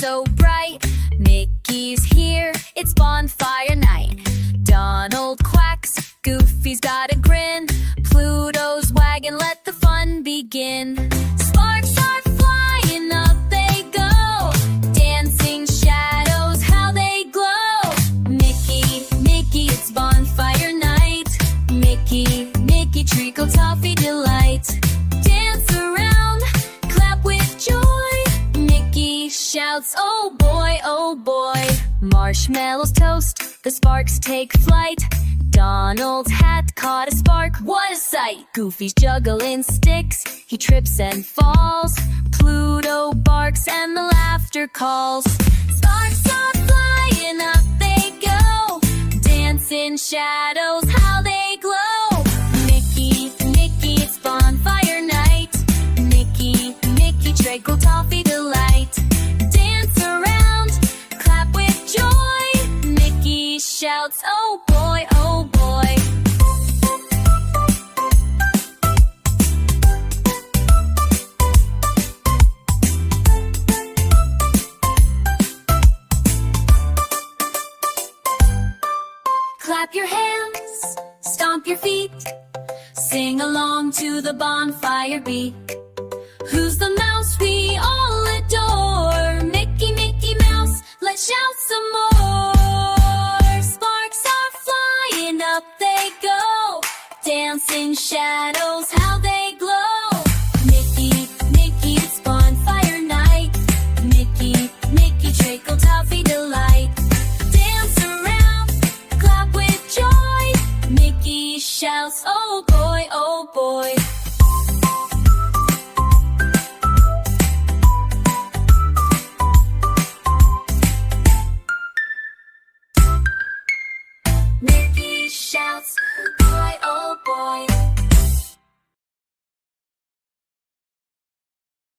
so bright. Mickey's here, it's bonfire night. Donald quacks, Goofy's got a grin. Pluto's wagging, let the fun begin. Sparks are flying, up they go. Dancing shadows, how they glow. Mickey, it's bonfire night. Mickey, treacle, toffee, delight. Dance around, clap with joy. Mickey shouts, oh boy, oh boy. Marshmallows toast, the sparks take flight. Donald's hat caught a spark, what a sight! Goofy's juggling sticks, he trips and falls. Pluto barks and the laughter calls. Sparks are flying, up they go. Dancing shadows, how they glow. Mickey, it's bonfire night. Mickey, treacle, toffee, delight. Dance around, clap with joy. Mickey shouts, oh boy, oh boy. Clap your hands, stomp your feet, sing along to the bonfire beat. Who's the mouse we all adore? Mickey Mouse, let's shout some more. Sparks are flying, up they go. Dancing shadows, how they glow. Mickey, it's bonfire night. Mickey, treacle, toffee, delight. Dance around, clap with joy. Mickey shouts, oh boy, oh boy. Mickey shouts, oh boy, oh boy.